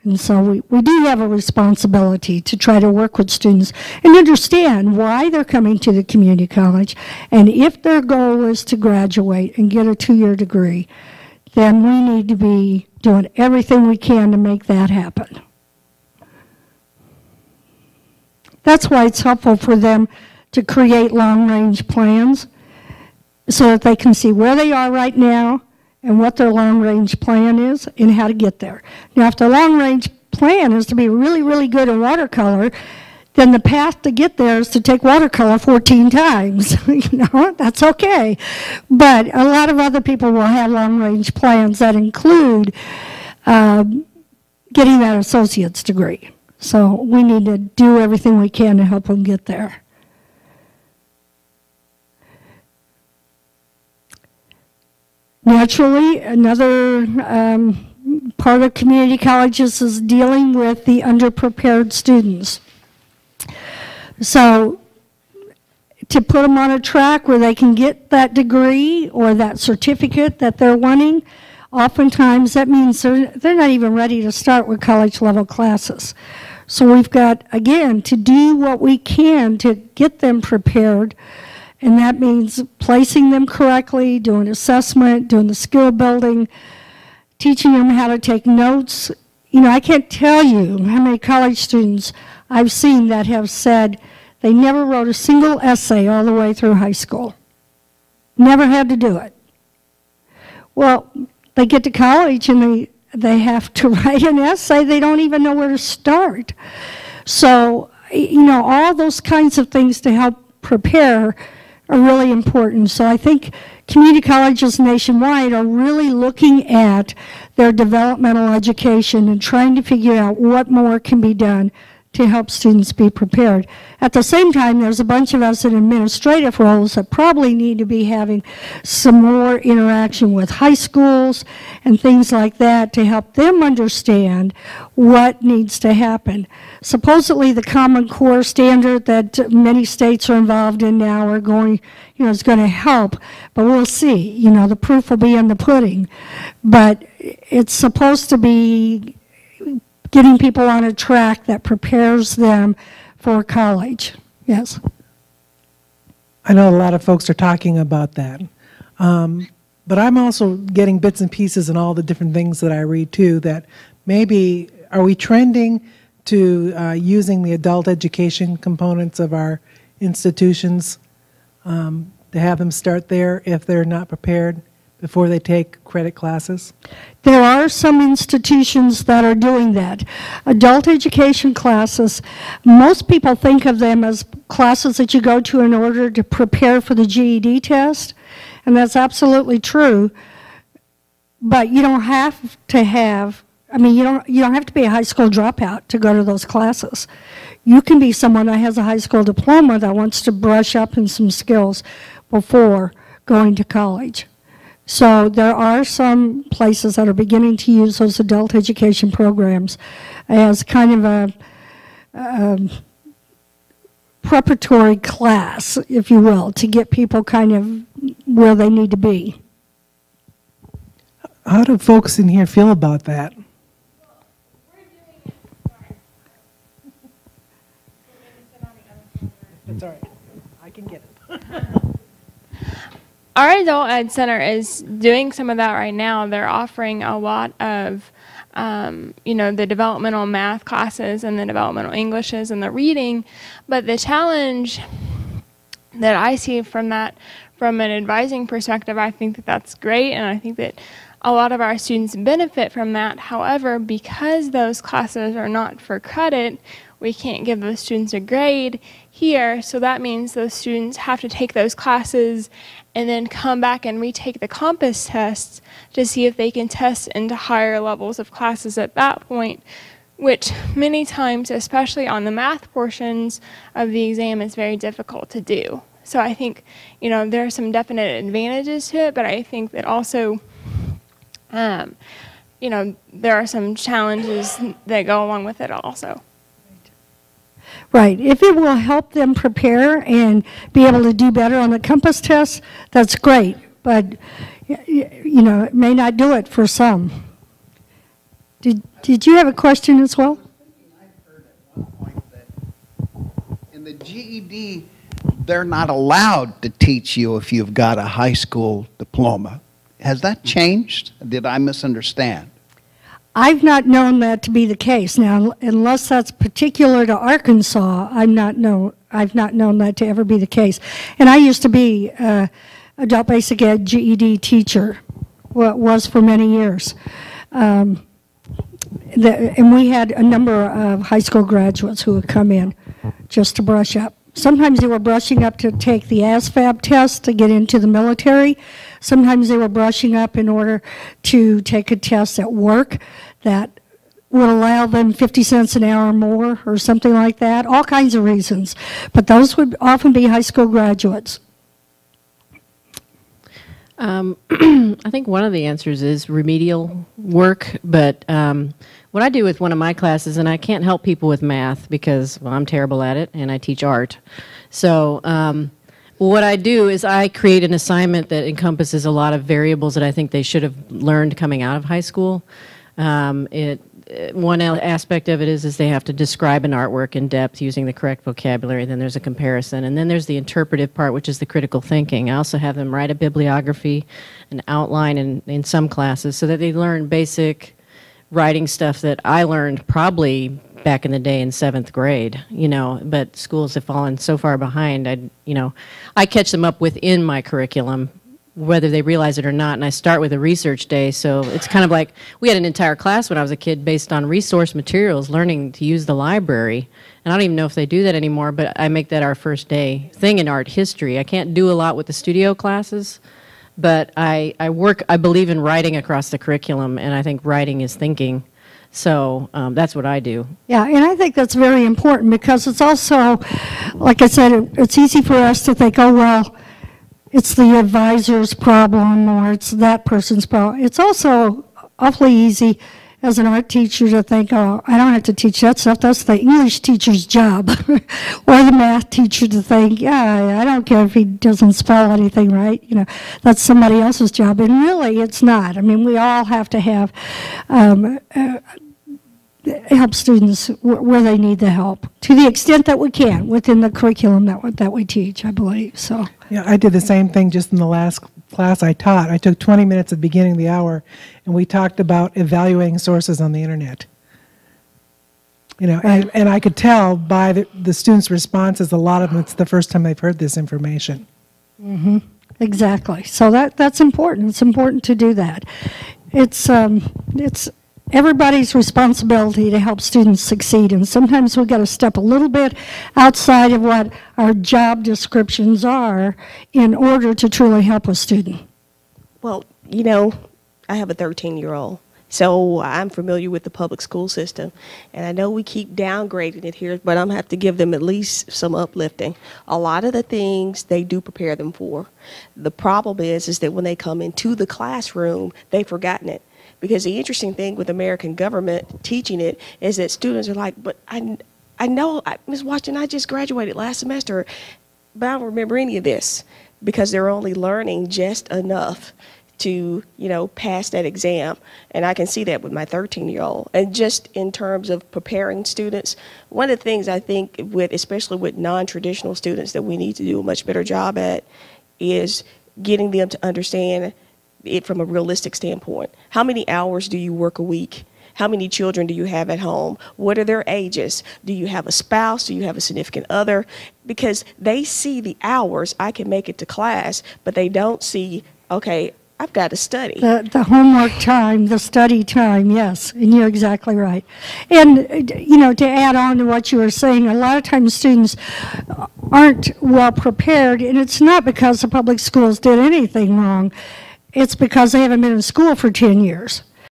And so we do have a responsibility to try to work with students and understand why they're coming to the community college. And if their goal is to graduate and get a 2-year degree, then we need to be doing everything we can to make that happen. That's why it's helpful for them to create long-range plans so that they can see where they are right now and what their long-range plan is and how to get there. Now, if their long-range plan is to be really, really good in watercolor, then the path to get there is to take watercolor 14 times. That's okay. But a lot of other people will have long-range plans that include getting that associate's degree. So we need to do everything we can to help them get there. Naturally, another part of community colleges is dealing with the underprepared students. So to put them on a track where they can get that degree or that certificate that they're wanting, oftentimes that means they're not even ready to start with college level classes. So we've got, again, to do what we can to get them prepared. And that means placing them correctly, doing assessment, doing the skill building, teaching them how to take notes. I can't tell you how many college students I've seen that have said they never wrote a single essay all the way through high school. Never had to do it. Well, they get to college and they have to write an essay. They don't even know where to start. So, all those kinds of things to help prepare are really important. So I think community colleges nationwide are really looking at their developmental education and trying to figure out what more can be done to help students be prepared. At the same time, there's a bunch of us in administrative roles that probably need to be having some more interaction with high schools and things like that to help them understand what needs to happen. Supposedly the Common Core standard that many states are involved in now are going, is going to help, but we'll see. The proof will be in the pudding. But it's supposed to be getting people on a track that prepares them for college. Yes? I know a lot of folks are talking about that. But I'm also getting bits and pieces and all the different things that I read too, that maybe, are we trending to using the adult education components of our institutions to have them start there if they're not prepared before they take credit classes? There are some institutions that are doing that. Adult education classes, most people think of them as classes that you go to in order to prepare for the GED test, and that's absolutely true. But you don't have to have, you don't have to be a high school dropout to go to those classes. You can be someone that has a high school diploma that wants to brush up in some skills before going to college. So there are some places that are beginning to use those adult education programs as kind of a preparatory class, if you will, to get people kind of where they need to be. How do folks in here feel about that? It's all right. I can get it. Our adult ed center is doing some of that right now. They're offering a lot of, the developmental math classes and the developmental Englishes and the reading. But the challenge that I see from that, from an advising perspective, I think that that's great, and I think that a lot of our students benefit from that. However, because those classes are not for credit, we can't give those students a grade here, so that means those students have to take those classes and then come back and retake the compass tests to see if they can test into higher levels of classes at that point, which many times, especially on the math portions of the exam, is very difficult to do. So I think, there are some definite advantages to it, but I think that also, there are some challenges that go along with it also. Right. If it will help them prepare and be able to do better on the compass test, that's great. But, it may not do it for some. Did you have a question as well? In the GED, they're not allowed to teach you if you've got a high school diploma. Has that changed? Did I misunderstand? I've not known that to be the case. Now, unless that's particular to Arkansas, I've not known that to ever be the case. And I used to be adult basic ed GED teacher, was for many years. And we had a number of high school graduates who would come in just to brush up. Sometimes they were brushing up to take the ASVAB test to get into the military. Sometimes they were brushing up in order to take a test at work that would allow them 50 cents an hour more or something like that, all kinds of reasons. But those would often be high school graduates. I think one of the answers is remedial work, but what I do with one of my classes, and I can't help people with math because, well, I'm terrible at it, and I teach art. So what I do is I create an assignment that encompasses a lot of variables that I think they should have learned coming out of high school. One aspect of it is they have to describe an artwork in depth using the correct vocabulary. Then there's a comparison. And then there's the interpretive part, which is the critical thinking. I also have them write a bibliography, an outline in some classes so that they learn basic writing stuff that I learned probably back in the day in 7th grade, but schools have fallen so far behind. I catch them up within my curriculum, whether they realize it or not, and I start with a research day, so it's kind of like, we had an entire class when I was a kid based on resource materials, learning to use the library, and I don't even know if they do that anymore, but I make that our first day thing in art history. I can't do a lot with the studio classes, but I believe in writing across the curriculum, and I think writing is thinking, so that's what I do. Yeah, and I think that's very important because it's also, like I said, it's easy for us to think, oh, well, it's the advisor's problem or it's that person's problem. It's also awfully easy as an art teacher to think, oh, I don't have to teach that stuff. That's the English teacher's job. Or the math teacher to think, yeah, I don't care if he doesn't spell anything right. That's somebody else's job. And really, it's not. I mean, we all have to have help students where they need the help to the extent that we can within the curriculum that we teach, I believe. So. Yeah, I did the same thing just in the last class I taught. I took 20 minutes at the beginning of the hour, and we talked about evaluating sources on the internet. And I could tell by the students' responses, a lot of them, it's the first time they've heard this information. Mm-hmm. Exactly. So that's important. It's important to do that. It's everybody's responsibility to help students succeed, and sometimes we've got to step a little bit outside of what our job descriptions are in order to truly help a student. Well, I have a 13-year-old, so I'm familiar with the public school system, and I know we keep downgrading it here, but I'm going to have to give them at least some uplifting. A lot of the things they do prepare them for. The problem is that when they come into the classroom, they've forgotten it. Because the interesting thing with American government teaching it is that students are like, but I know, Ms. Washington, I just graduated last semester, but I don't remember any of this because they're only learning just enough to, pass that exam. And I can see that with my 13-year-old. And just in terms of preparing students, one of the things I think especially with non-traditional students that we need to do a much better job at is getting them to understand it from a realistic standpoint. How many hours do you work a week? How many children do you have at home? What are their ages? Do you have a spouse? Do you have a significant other? Because they see the hours I can make it to class, but they don't see, okay, I've got to study. The homework time, the study time, yes, and you're exactly right. And, to add on to what you were saying, a lot of times students aren't well prepared, and it's not because the public schools did anything wrong. It's because they haven't been in school for 10 years.